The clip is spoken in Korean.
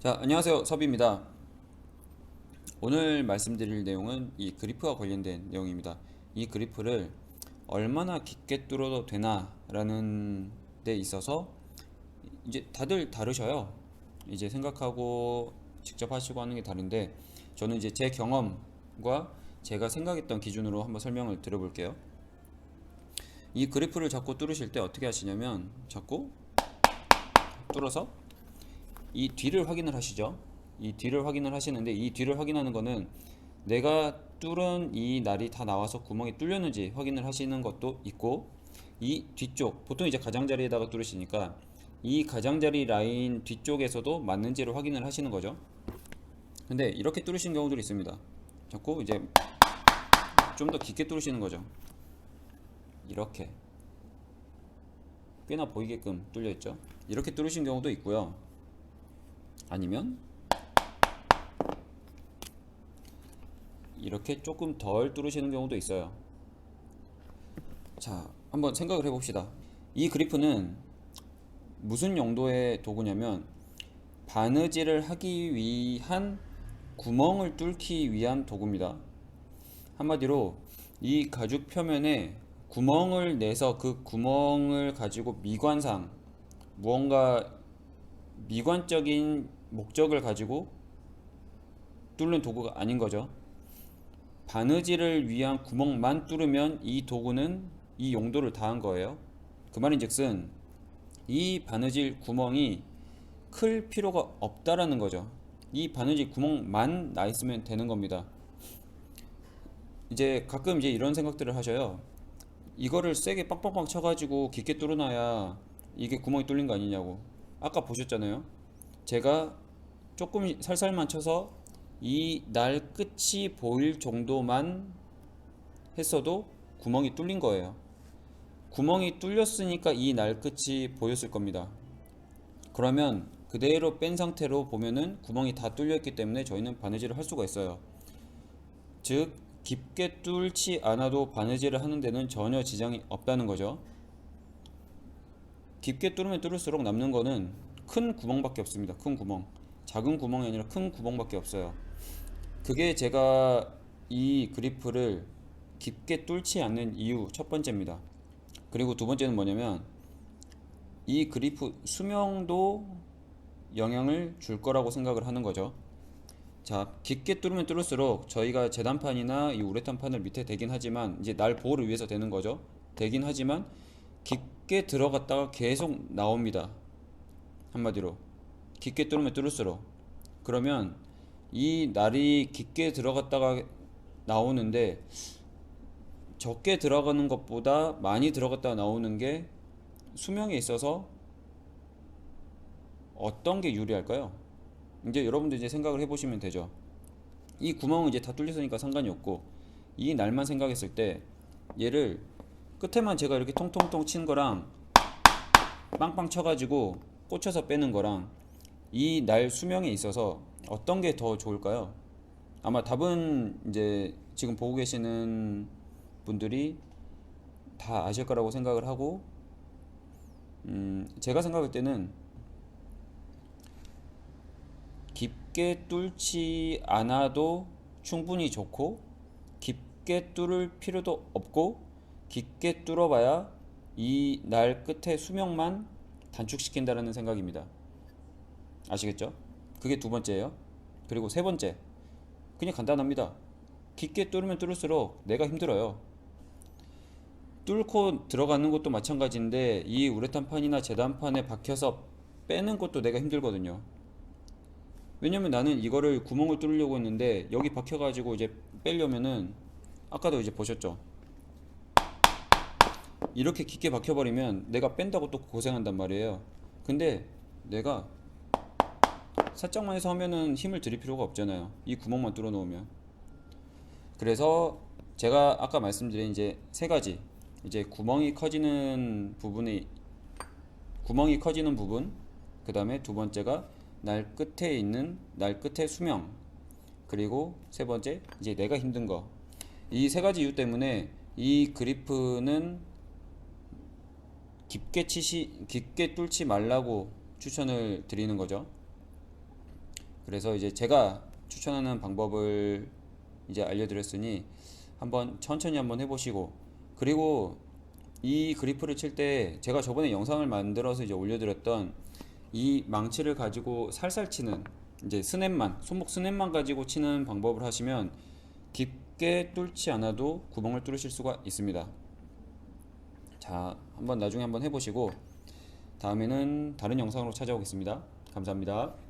자, 안녕하세요. 섭입니다. 오늘 말씀드릴 내용은 이 그리프와 관련된 내용입니다. 이 그리프를 얼마나 깊게 뚫어도 되나라는 데 있어서 이제 다들 다르셔요. 이제 생각하고 직접 하시고 하는 게 다른데 저는 이제 제 경험과 제가 생각했던 기준으로 한번 설명을 드려볼게요. 이 그리프를 자꾸 뚫으실 때 어떻게 하시냐면 자꾸 뚫어서 이 뒤를 확인을 하시죠. 이 뒤를 확인을 하시는데 이 뒤를 확인하는 거는 내가 뚫은 이 날이 다 나와서 구멍이 뚫렸는지 확인을 하시는 것도 있고, 이 뒤쪽 보통 이제 가장자리에다가 뚫으시니까 이 가장자리 라인 뒤쪽에서도 맞는지를 확인을 하시는 거죠. 근데 이렇게 뚫으신 경우들이 있습니다. 자꾸 이제 좀 더 깊게 뚫으시는 거죠. 이렇게 꽤나 보이게끔 뚫려 있죠. 이렇게 뚫으신 경우도 있고요. 아니면 이렇게 조금 덜 뚫으시는 경우도 있어요. 자, 한번 생각을 해봅시다. 이 그리프는 무슨 용도의 도구냐면 바느질을 하기 위한 구멍을 뚫기 위한 도구입니다. 한마디로 이 가죽 표면에 구멍을 내서 그 구멍을 가지고 미관상 무언가 미관적인 목적을 가지고 뚫는 도구가 아닌 거죠. 바느질을 위한 구멍만 뚫으면 이 도구는 이 용도를 다한 거예요. 그 말인즉슨 이 바느질 구멍이 클 필요가 없다라는 거죠. 이 바느질 구멍만 나 있으면 되는 겁니다. 이제 가끔 이제 이런 생각들을 하셔요. 이거를 세게 빵빵빵 쳐가지고 깊게 뚫어놔야 이게 구멍이 뚫린 거 아니냐고. 아까 보셨잖아요. 제가 조금 살살만 쳐서 이 날 끝이 보일 정도만 했어도 구멍이 뚫린 거예요. 구멍이 뚫렸으니까 이 날 끝이 보였을 겁니다. 그러면 그대로 뺀 상태로 보면은 구멍이 다 뚫려 있기 때문에 저희는 바느질을 할 수가 있어요. 즉 깊게 뚫지 않아도 바느질을 하는 데는 전혀 지장이 없다는 거죠. 깊게 뚫으면 뚫을수록 남는 거는 큰 구멍밖에 없습니다. 큰 구멍. 작은 구멍이 아니라 큰 구멍밖에 없어요. 그게 제가 이 그리프를 깊게 뚫지 않는 이유 첫 번째입니다. 그리고 두 번째는 뭐냐면 이 그리프 수명도 영향을 줄 거라고 생각을 하는 거죠. 자, 깊게 뚫으면 뚫을수록 저희가 재단판이나 이 우레탄판을 밑에 대긴 하지만 이제 날 보호를 위해서 되는 거죠. 대긴 하지만 깊게 들어갔다가 계속 나옵니다. 한마디로 깊게 뚫으면 뚫을수록 그러면 이 날이 깊게 들어갔다가 나오는데 적게 들어가는 것보다 많이 들어갔다가 나오는 게 수명에 있어서 어떤 게 유리할까요? 이제 여러분들 이제 생각을 해보시면 되죠. 이 구멍은 이제 다 뚫렸으니까 상관이 없고 이 날만 생각했을 때 얘를 끝에만 제가 이렇게 통통통 친 거랑 빵빵 쳐가지고 꽂혀서 빼는 거랑 이 날 수명에 있어서 어떤 게 더 좋을까요? 아마 답은 이제 지금 보고 계시는 분들이 다 아실 거라고 생각을 하고 제가 생각할 때는 깊게 뚫지 않아도 충분히 좋고 깊게 뚫을 필요도 없고 깊게 뚫어봐야 이 날 끝의 수명만 단축시킨다는 생각입니다. 아시겠죠? 그게 두 번째예요. 그리고 세 번째, 그냥 간단합니다. 깊게 뚫으면 뚫을수록 내가 힘들어요. 뚫고 들어가는 것도 마찬가지인데 이 우레탄판이나 재단판에 박혀서 빼는 것도 내가 힘들거든요. 왜냐면 나는 이거를 구멍을 뚫으려고 했는데 여기 박혀가지고 이제 빼려면은 아까도 이제 보셨죠? 이렇게 깊게 박혀버리면 내가 뺀다고 또 고생한단 말이에요. 근데 내가 살짝만 해서 하면은 힘을 들일 필요가 없잖아요. 이 구멍만 뚫어 놓으면. 그래서 제가 아까 말씀드린 이제 세 가지, 이제 구멍이 커지는 부분, 그 다음에 두 번째가 날 끝에 있는 날 끝의 수명, 그리고 세 번째 이제 내가 힘든 거. 이 세 가지 이유 때문에 이 그리프는 깊게 뚫지 말라고 추천을 드리는 거죠. 그래서 이제 제가 추천하는 방법을 이제 알려드렸으니 한번 천천히 한번 해보시고, 그리고 이 그리프를 칠 때 제가 저번에 영상을 만들어서 이제 올려드렸던 이 망치를 가지고 살살 치는, 이제 스냅만, 손목 스냅만 가지고 치는 방법을 하시면 깊게 뚫지 않아도 구멍을 뚫으실 수가 있습니다. 자, 한번 나중에 한번 해보시고 다음에는 다른 영상으로 찾아오겠습니다. 감사합니다.